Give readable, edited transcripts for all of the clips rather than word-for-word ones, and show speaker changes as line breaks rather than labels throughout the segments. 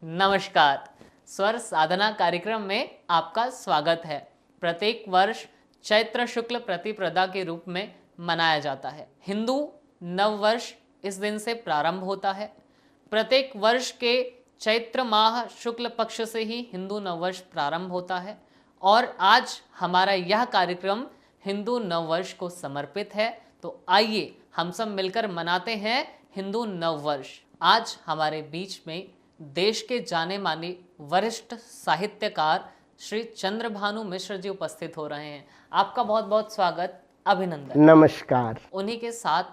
नमस्कार। स्वर साधना कार्यक्रम में आपका स्वागत है। प्रत्येक वर्ष चैत्र शुक्ल प्रतिपदा के रूप में मनाया जाता है। हिंदू नव वर्ष इस दिन से प्रारंभ होता है। प्रत्येक वर्ष के चैत्र माह शुक्ल पक्ष से ही हिंदू नव वर्ष प्रारंभ होता है और आज हमारा यह कार्यक्रम हिंदू नव वर्ष को समर्पित है। तो आइए हम सब मिलकर मनाते हैं हिंदू नव वर्ष। आज हमारे बीच में देश के जाने माने वरिष्ठ साहित्यकार श्री चंद्रभानु मिश्र जी उपस्थित हो रहे हैं। आपका बहुत बहुत स्वागत, अभिनंदन।
नमस्कार।
उन्हीं के साथ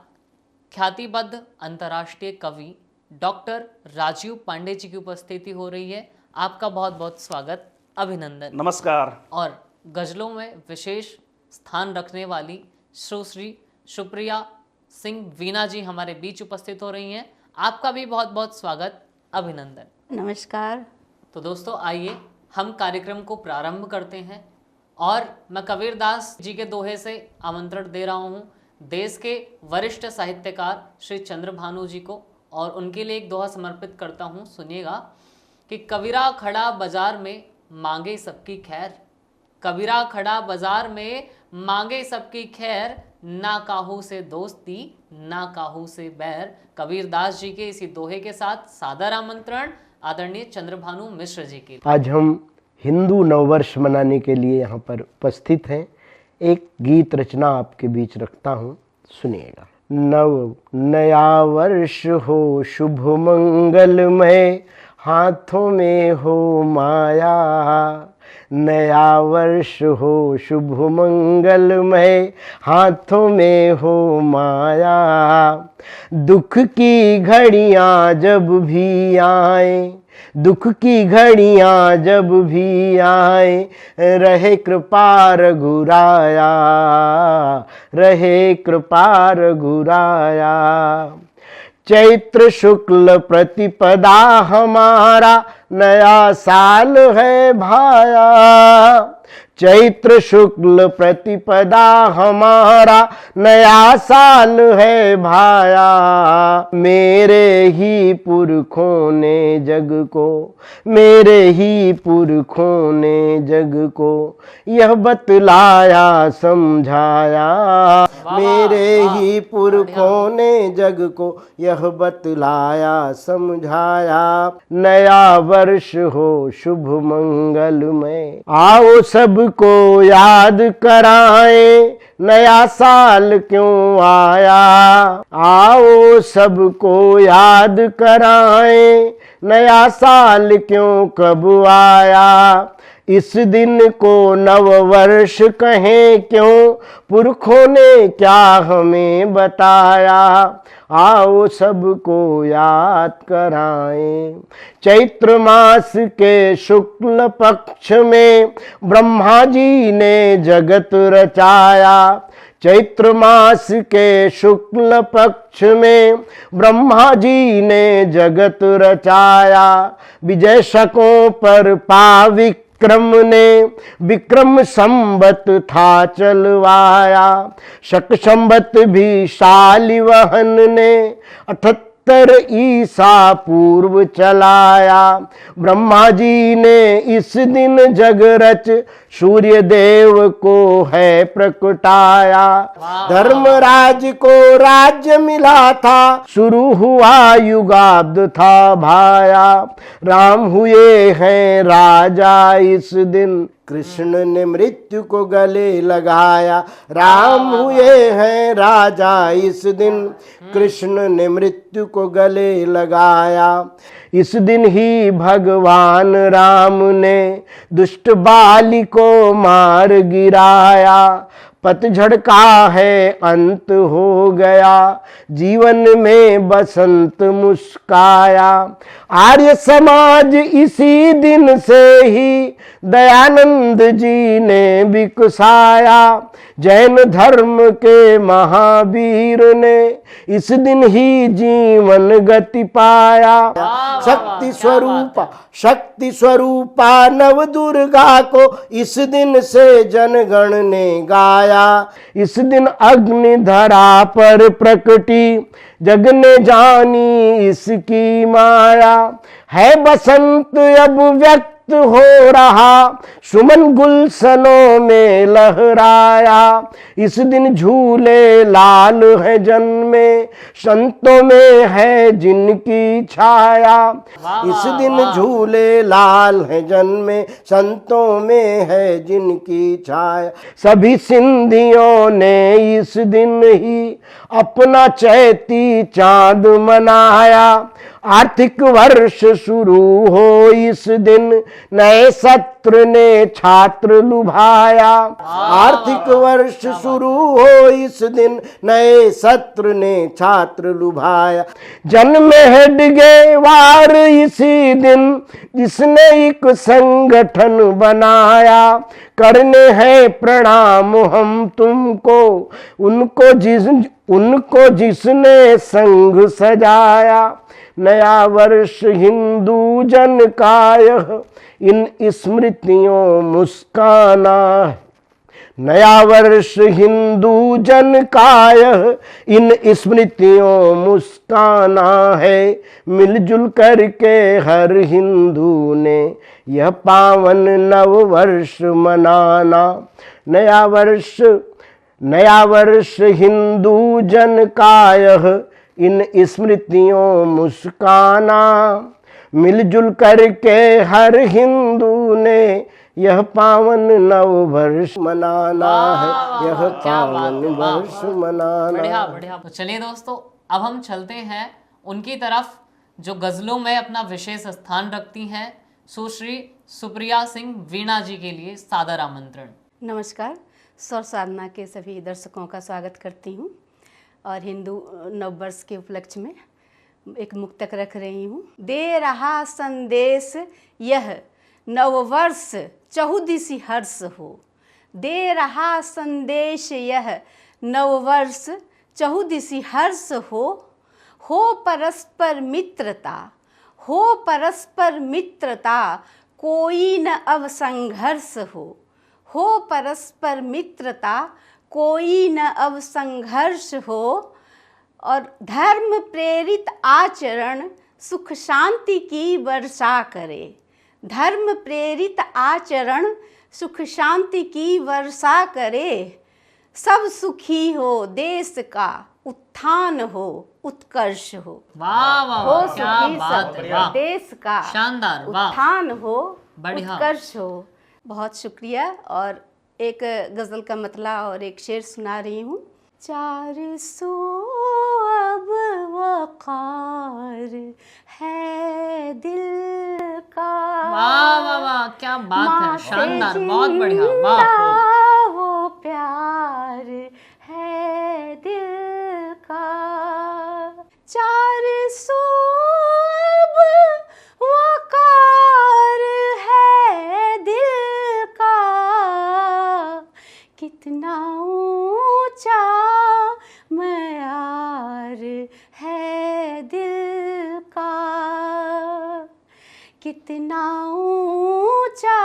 ख्यातिबद्ध अंतर्राष्ट्रीय कवि डॉक्टर राजीव पांडे जी की उपस्थिति हो रही है। आपका बहुत बहुत स्वागत, अभिनंदन।
नमस्कार।
और गजलों में विशेष स्थान रखने वाली सुश्री सुप्रिया सिंह वीणा जी हमारे बीच उपस्थित हो रही हैं। आपका भी बहुत बहुत स्वागत, अभिनंदन।
नमस्कार।
तो दोस्तों आइए हम कार्यक्रम को प्रारंभ करते हैं और मैं कबीरदास जी के दोहे से आमंत्रण दे रहा हूँ देश के वरिष्ठ साहित्यकार श्री चंद्रभानु जी को, और उनके लिए एक दोहा समर्पित करता हूँ। सुनिएगा कि कबीरा खड़ा बाजार में मांगे सबकी खैर, कबीरा खड़ा बाजार में मांगे सबकी खैर, ना काहू से दोस्ती ना काहू से बैर। कबीरदास जी के इसी दोहे के साथ सादर आमंत्रण आदरणीय चंद्रभानु मिश्र जी के।
आज हम हिंदू नववर्ष मनाने के लिए यहाँ पर उपस्थित हैं। एक गीत रचना आपके बीच रखता हूँ, सुनिएगा। नया वर्ष हो शुभ मंगलमय, हाथों में हो माया। नया वर्ष हो शुभ मंगलमय, हाथों में हो माया। दुख की घड़ियां जब भी आए, दुख की घड़ियां जब भी आए, रहे कृपा रघुराया, रहे कृपा रघुराया। चैत्र शुक्ल प्रतिपदा हमारा नया साल है भाया। चैत्र शुक्ल प्रतिपदा हमारा नया साल है भाया। मेरे ही पुरखों ने जग को, मेरे ही पुरखों ने जग को यह बतलाया समझाया। मेरे ही पुरखों ने जग को यह बतलाया समझाया। नया वर्ष हो शुभ मंगलमय, आओ सबको याद कराएं नया साल क्यों आया। आओ सबको याद कराएं नया साल क्यों कब आया। इस दिन को नव वर्ष कहें क्यों, पुरखों ने क्या हमें बताया। आओ सबको याद कराएं। चैत्र मास के शुक्ल पक्ष में ब्रह्मा जी ने जगत रचाया। चैत्र मास के शुक्ल पक्ष में ब्रह्मा जी ने जगत रचाया। विजय शकों पर पाविक विक्रम ने विक्रम संबत था चलवाया। शक संबत भी शालिवाहन ने 78 ईसा पूर्व चलाया। ब्रह्मा जी ने इस दिन जग रच सूर्य देव को है प्रकटाया। धर्मराज को राज्य मिला था, शुरू हुआ युगाब्द था भाया। राम हुए हैं राजा इस दिन, कृष्ण ने मृत्यु को गले लगाया। राम हुए हैं राजा इस दिन, कृष्ण ने मृत्यु को गले लगाया। इस दिन ही भगवान राम ने दुष्ट बाली को मार गिराया। पतझड़ का है अंत हो गया, जीवन में बसंत मुस्काया। आर्य समाज इसी दिन से ही दयानंद जी ने विकसाया। जैन धर्म के महावीर ने इस दिन ही जीवन गति पाया। शक्ति स्वरूपा नव दुर्गा को इस दिन से जनगण ने गाया। इस दिन अग्नि धरा पर प्रकटी, जग ने जानी इसकी माया। है बसंत अब व्यक्त हो रहा, सुमन गुलशनों में लहराया। इस दिन झूले लाल है जन्मे, संतों में है जिनकी छाया। इस दिन झूले लाल है जन्मे, संतों में है जिनकी छाया। सभी सिंधियों ने इस दिन ही अपना चैती चांद मनाया। आर्थिक वर्ष शुरू हो इस दिन, नए सत्र ने छात्र लुभाया। आर्थिक वर्ष शुरू हो इस दिन, नए सत्र ने छात्र लुभाया। जन्म है डिगेवार इसी दिन, जिसने एक संगठन बनाया। करने हैं प्रणाम हम तुमको, उनको जिसने संघ सजाया। नया वर्ष हिंदू जन का यह, इन स्मृतियों मुस्काना है। नया वर्ष हिंदू जन का यह, इन स्मृतियों मुस्काना है। मिलजुल करके हर हिंदू ने यह पावन नव वर्ष मनाना। नया वर्ष हिंदू जन का यह, इन स्मृतियों मुस्काना। मिलजुल करके हर हिंदू ने यह पावन नव वर्ष मनाना है। यह पावन वर्ष मनाना।
बढ़िया बढ़िया। तो चलिए दोस्तों, अब हम चलते हैं उनकी तरफ जो गजलों में अपना विशेष स्थान रखती हैं, सुश्री सुप्रिया सिंह वीणा जी के लिए सादर आमंत्रण।
नमस्कार। स्वर साधना के सभी दर्शकों का स्वागत करती हूँ और हिंदू नववर्ष के उपलक्ष्य में एक मुक्तक रख रही हूँ। दे रहा संदेश यह नववर्ष, चहुदिशी हर्ष हो। दे रहा संदेश यह नववर्ष, चहुदिशी हर्ष हो परस्पर मित्रता, हो परस्पर मित्रता, कोई न अब संघर्ष हो परस्पर मित्रता, कोई न अब संघर्ष हो। और धर्म प्रेरित आचरण सुख शांति की वर्षा करे। धर्म प्रेरित आचरण सुख शांति की वर्षा करे। सब सुखी हो, देश का उत्थान हो, उत्कर्ष हो।
वाह वाह,
हो
क्या
सुखी
बात
सब,
है, वाह।
देश का
शानदार, वाह।
उत्थान हो,
बढ़िया।
उत्कर्ष हो। बहुत शुक्रिया। और एक गज़ल का मतला और एक शेर सुना रही हूँ। 400 अब वक़ार है दिल का।
वाह वाह वाह, क्या बात है,
माँ से
शानदार, बहुत बढ़िया,
जिंदा
वाह।
वो प्यार है दिल का। 400 अब वक़ार है दिल का। कितना ऊंचा मयार है दिल का। कितना ऊंचा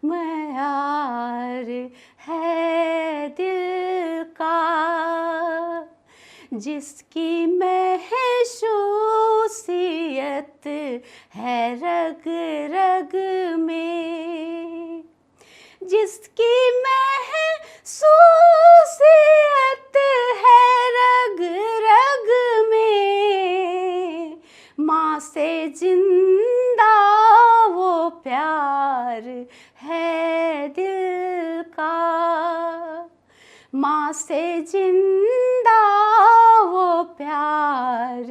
मयार है दिल का। जिसकी महसूसियत है रग रग में, जिसकी महसूसियत है रग रग में। माँ से जिंदा वो प्यार है दिल का। माँ से जिंदा वो प्यार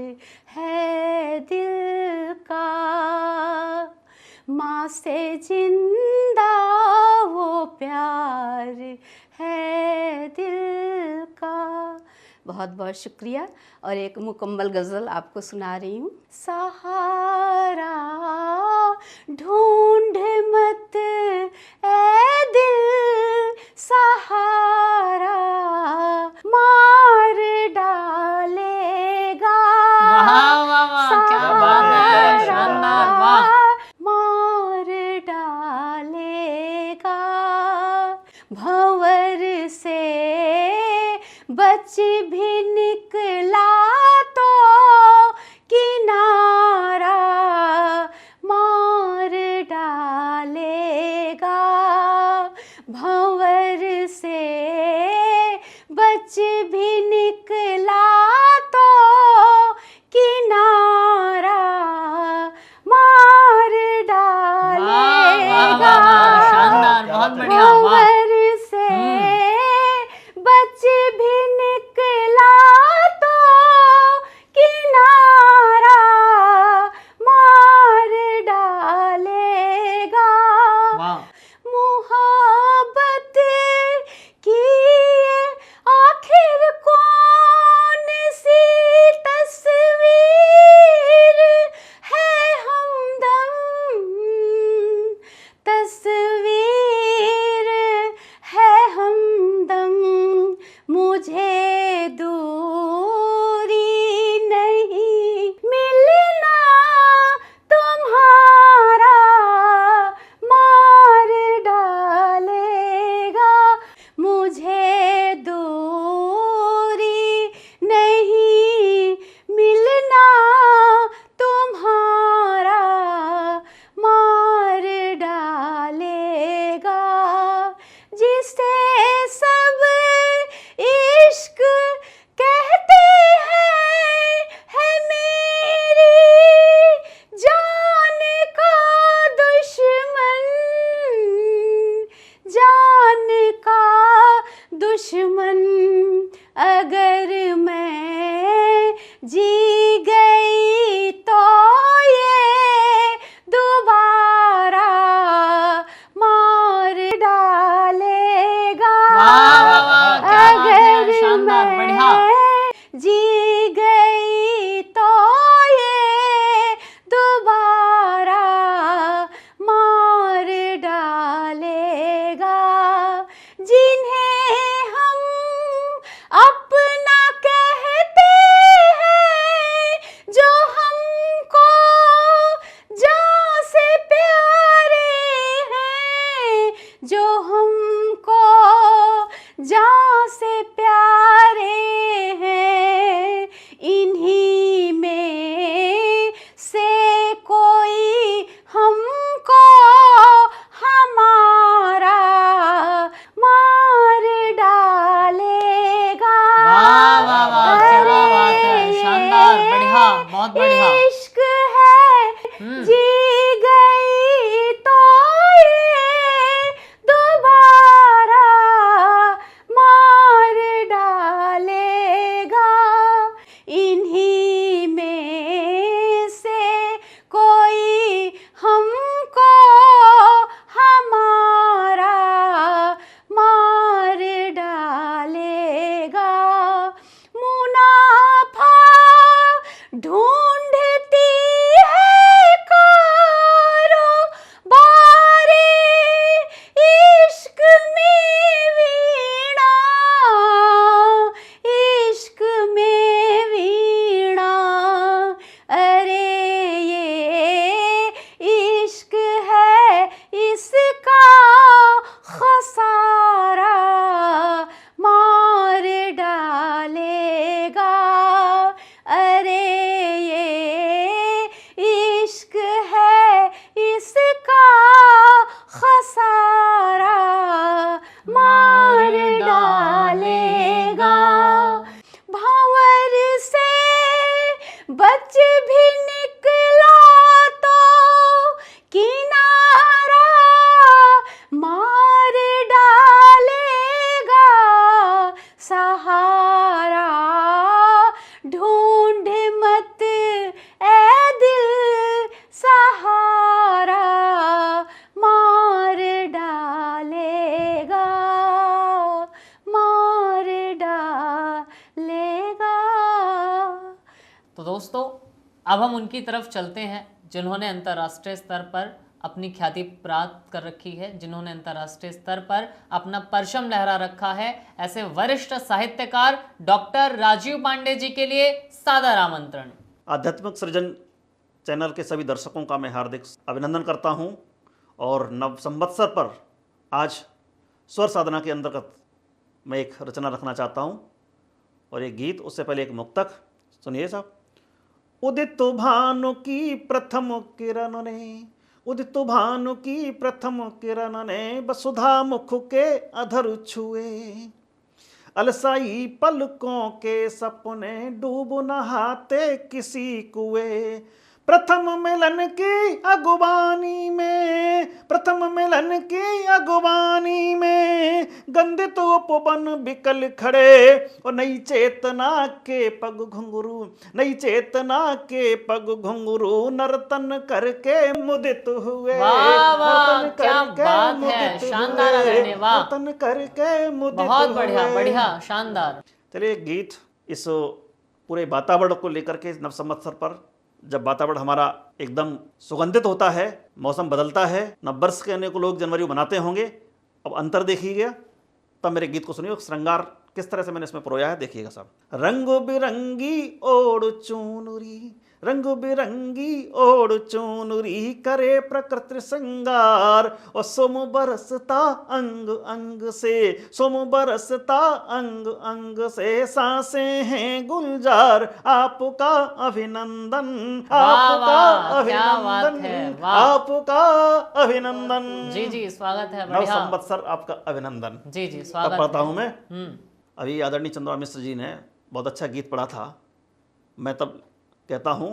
है दिल का। माँ से जिंदा वो प्यार है दिल का। बहुत बहुत शुक्रिया। और एक मुकम्मल गज़ल आपको सुना रही हूँ। सहारा ढूंढ मत ए दिल, सहारा मार डालेगा।
वाह वाह वाह, क्या बात है, शानदार, वाह।
मार डालेगा। भंवर से बच भी निकला तो किनारा
बहुत
है।
बढ़िया, वाह।
भंवर से बच भी निकला तो किनारा मार डालेगा।
वाह,
मोहब्बत की ये आखिर कौन सी तस्वीर है हमदम, तस्वीर है हमदम। मुझे दूरी नहीं मिलना तुम्हारा मार डालेगा। मुझे दूरी नहीं मिलना तुम्हारा मार डालेगा। जिसे सब इश्क कहते हैं मेरी जान का दुश्मन, जान का दुश्मन। अगर मैं जी गई तो ये दोबारा मार डालेगा।
वाह, वाह, वाह, क्या बात है,
अगर
शानदार, बढ़िया।
मैं जी गई तो ये दोबारा मार डालेगा। जिन्हें हम अपना कहते हैं, जो हमको जान से प्यारे हैं, जो हमको जान से प्यारे हैं, इन्हीं में से कोई हमको हमारा मार डालेगा।
वाह, वाह, वाह, क्या बात है, शानदार, बढ़िया, बहुत बढ़िया।
इश्क है जी गई तो ये दोबारा मार डालेगा। इन्हीं में से कोई हमको हमारा मार डालेगा। मुनाफा ढूंढती है कारोबारी, इश्क में वीणा, इश्क में वीणा। अरे ये इश्क है, इसका खसारा मार डालेगा। अरे ये इश्क है, इसका खसारा मार डालेगा। भंवर से बच भी निकला तो किनारा मार डालेगा। सहारा ढूंढ मत ए दिल, सहारा मार डालेगा, मार डालेगा।
तो दोस्तों, अब हम उनकी तरफ चलते हैं जिन्होंने अंतर्राष्ट्रीय स्तर पर अपनी ख्याति प्राप्त कर रखी है, जिन्होंने अंतर्राष्ट्रीय स्तर पर अपना परचम लहरा रखा है। ऐसे वरिष्ठ साहित्यकार डॉक्टर राजीव पांडे जी के लिए सादर आमंत्रण।
आध्यात्मिक सृजन चैनल के सभी दर्शकों का मैं हार्दिक अभिनंदन करता हूं और नव संवत्सर पर आज स्वर साधना के अंतर्गत मैं एक रचना रखना चाहता हूं और एक गीत, उससे पहले एक मुक्तक सुनिए साहब। उदित भानु की प्रथम किरण ने, उदित भानु की प्रथम किरण ने वसुधा मुख के अधर छुए, अलसाई पलकों के सपने डूब नहाते किसी कुएं, प्रथम मिलन की अगुवानी में, प्रथम मिलन की अगुवानी में गंधित उपवन बिकल खड़े, और नई चेतना के पग घुंघरू, नई चेतना के पग घुंघरू नर्तन करके मुदित हुए।
वाह वाह,
नर्तन
क्या
करके
बात है,
मुदित
शानदार
हुए,
गाने, वाह।
नर्तन करके मुदित
बहुत बढ़िया
हुए।
बढ़िया, शानदार।
चलिए, गीत इस पूरे वातावरण को लेकर के नव संवत्सर पर, जब वातावरण हमारा एकदम सुगंधित होता है, मौसम बदलता है, नववर्ष के अनेक लोग जनवरी को मनाते होंगे, अब अंतर देखिएगा, तब मेरे गीत को सुनिए। श्रृंगार किस तरह से मैंने इसमें परोया है देखिएगा साहब। रंग बिरंगी ओढ़ चुनरी, रंग बिरंगी ओढ़ चुनरी करे प्रकृति श्रृंगार, और सोम बरसता अंग अंग से, सोम बरसता अंग अंग से, सांसें हैं गुलजार आपका अभिनंदन, आपका
वाह, क्या बात
अभिनंदन,
है, वाह।
आपका अभिनंदन।
जी जी, स्वागत है,
नव
बढ़िया।
संवत्सर आपका अभिनंदन।
जी जी,
तब
स्वागत
पढ़ता
है।
हूं मैं। अभी आदरणीय चंद्रमा मिश्र जी ने बहुत अच्छा गीत पढ़ा था, मैं तब कहता हूं।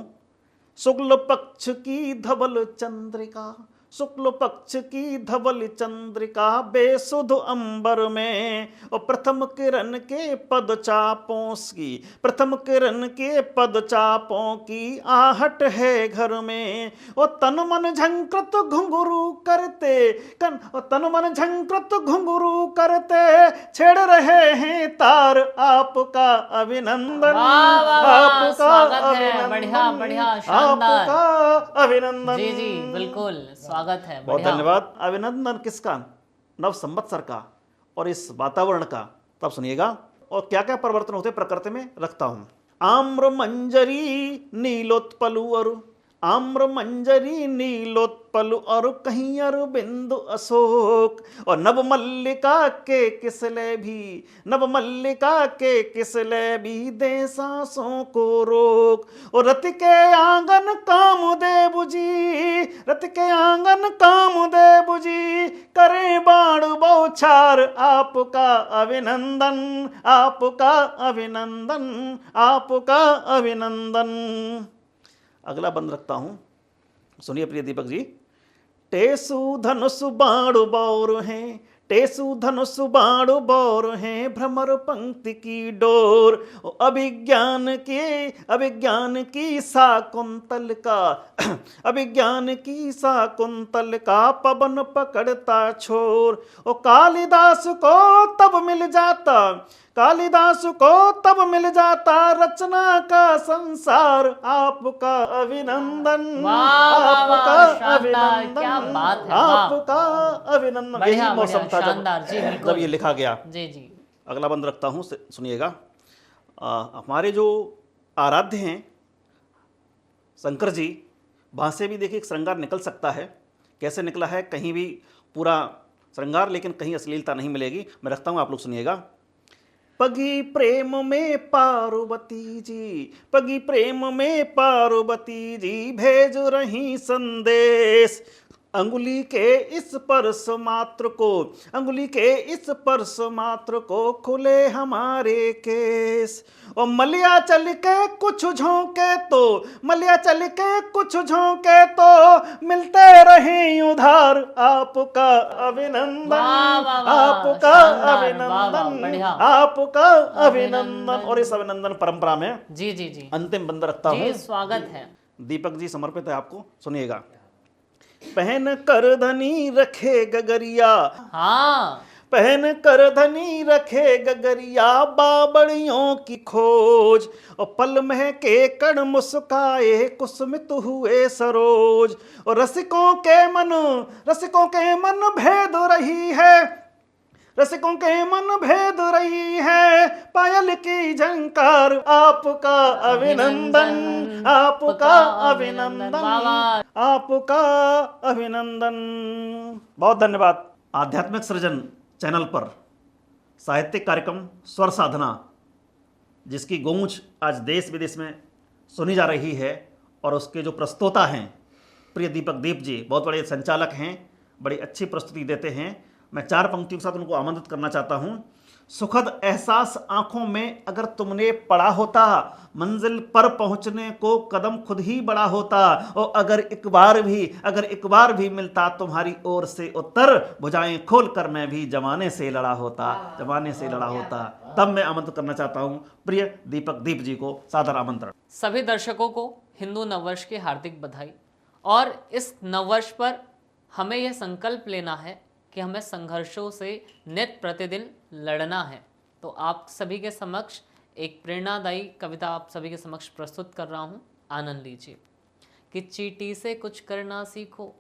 शुक्ल पक्ष की धवल चंद्रिका, शुक्ल पक्ष की धवल चंद्रिका बेसुध अंबर में, और प्रथम किरण के पद चापों की, प्रथम किरण के पद चापों की आहट है घर में, और तन मन झंकृत घुंघरू करते, तन मन झंकृत घुंघरू करते छेड़ रहे हैं तार आपका अभिनंदन,
वाह, वाह, वाह,
आपका
स्वागत है,
अभिनंदन,
बढ़िया, बढ़िया, शानदार।
आपका अभिनंदन।
जी जी, बिल्कुल, स्वागत है,
बहुत
बढ़िया।
धन्यवाद। अभिनंदन किसका? नव संवत्सर का और इस वातावरण का। तब सुनिएगा और क्या क्या परिवर्तन होते प्रकृति में रखता हूं। आम्र मंजरी नीलोत्पलु अरु, आम्र मंजरी नीलोत्पलु और कहीं अरबिंदु अशोक, और नव मल्लिका के किसले भी, नव मल्लिका के किसले भी दे सांसों को रोक, और रति के आंगन कामदेव जी, रति के आंगन कामदेव जी करे बाण बौछार आपका अभिनंदन, आपका अभिनंदन, आपका अभिनंदन। अगला बंद रखता हूं, सुनिए प्रिय दीपक जी। टेसु धनुष बाण बौर हैं, टेसु धनुष बाण बौर हैं भ्रमर पंक्ति की डोर, अभिज्ञान की शाकुंतल का, अभिज्ञान की शाकुंतल का पवन पकड़ता छोर, और कालिदास को तब मिल जाता, कालिदास को तब मिल जाता रचना का संसार आपका अभिनंदन,
वाह, वाह,
आपका
शानदार,
अभिनंदन,
क्या बात है, वाह।
आपका अभिनंदन।
बढ़िया,
यही मौसम
बढ़िया,
था
शानदार, जी, बिल्कुल।
जब ये लिखा गया।
जी जी,
अगला बंद रखता हूं, सुनिएगा। हमारे जो आराध्य हैं शंकर जी, वहाँ से भी देखिए एक श्रृंगार निकल सकता है। कैसे निकला है? कहीं भी पूरा श्रृंगार लेकिन कहीं अश्लीलता नहीं मिलेगी। मैं रखता हूँ, आप लोग सुनिएगा। पगी प्रेम में पार्वती जी, पगी प्रेम में पार्वती जी भेज रही संदेश, अंगुली के इस स्पर्श मात्र को, अंगुली के इस स्पर्श मात्र को खुले हमारे केस, और मलिया चल के कुछ झोंके तो, मलिया चल के कुछ झोंके तो मिलते रहे उधार आपका अभिनंदन,
वाह, वाह, वाह,
आपका
शानदार, वाह, वाह,
अभिनंदन,
बढ़िया।
आपका अभिनंदन। और इस अभिनंदन परंपरा में
जी जी जी,
अंतिम बंद रखता हूँ,
जी, स्वागत है।
दीपक जी समर्पित है आपको, सुनिएगा। पहन कर धनी रखे गगरिया,
हाँ,
पहन कर धनी रखे गगरिया बाबड़ियों की खोज, और पल महके कण मुस्काए कुसुमित हुए सरोज, और रसिकों के मन भेद रही है, रसिकों के मन भेद रही है पायल की झंकार आपका अभिनंदन, आपका अभिनंदन, आपका अभिनंदन। बहुत धन्यवाद। आध्यात्मिक सृजन चैनल पर साहित्यिक कार्यक्रम स्वर साधना, जिसकी गूंज आज देश विदेश में सुनी जा रही है, और उसके जो प्रस्तोता हैं प्रिय दीपक दीप जी, बहुत बड़े संचालक हैं, बड़ी अच्छी प्रस्तुति देते हैं। मैं 4 पंक्तियों के साथ उनको आमंत्रित करना चाहता हूं। सुखद एहसास आंखों में अगर तुमने पड़ा होता, मंजिल पर पहुंचने को कदम खुद ही बड़ा होता। और अगर एक बार भी मिलता तुम्हारी ओर से उत्तर, भुजाएं खोल कर मैं भी जमाने से लड़ा होता, तब मैं आमंत्रित करना चाहता हूं प्रिय दीपक दीप जी को, सादर आमंत्रण।
सभी दर्शकों को हिंदू नववर्ष की हार्दिक बधाई। और इस नववर्ष पर हमें यह संकल्प लेना है कि हमें संघर्षों से नित्य प्रतिदिन लड़ना है। तो आप सभी के समक्ष एक प्रेरणादायी कविता आप सभी के समक्ष प्रस्तुत कर रहा हूँ, आनंद लीजिए। कि चींटी से कुछ करना सीखो,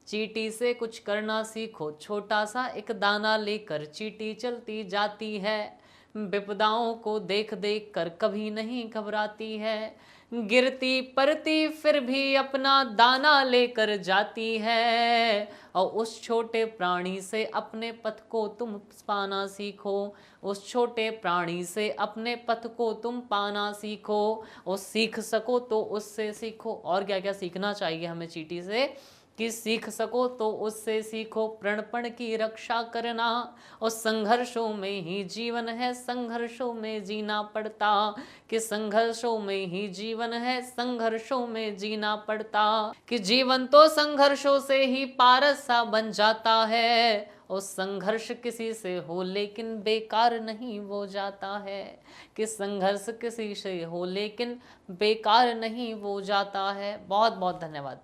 चींटी से कुछ करना सीखो, छोटा सा एक दाना लेकर चींटी चलती जाती है, विपदाओं को देख देख कर कभी नहीं घबराती है, गिरती पड़ती फिर भी अपना दाना लेकर जाती है। और उस छोटे प्राणी से अपने पथ को तुम पाना सीखो, उस छोटे प्राणी से अपने पथ को तुम पाना सीखो, और सीख सको तो उससे सीखो। और क्या क्या सीखना चाहिए हमें चींटी से? कि सीख सको तो उससे सीखो प्रणपण की रक्षा करना, और संघर्षों में ही जीवन है, संघर्षों में जीना पड़ता। कि संघर्षों में ही जीवन है, संघर्षों में जीना पड़ता। कि जीवन तो संघर्षों से ही पारस सा बन जाता है, और संघर्ष किसी से हो लेकिन बेकार नहीं वो जाता है। कि संघर्ष किसी से हो लेकिन बेकार नहीं वो जाता है। बहुत बहुत धन्यवाद।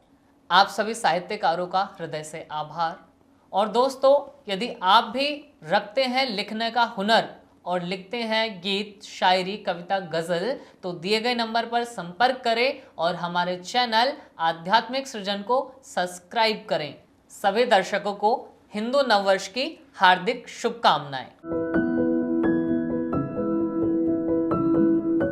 आप सभी साहित्यकारों का हृदय से आभार। और दोस्तों, यदि आप भी रखते हैं लिखने का हुनर और लिखते हैं गीत, शायरी, कविता, गज़ल, तो दिए गए नंबर पर संपर्क करें और हमारे चैनल आध्यात्मिक सृजन को सब्सक्राइब करें। सभी दर्शकों को हिंदू नववर्ष की हार्दिक शुभकामनाएं।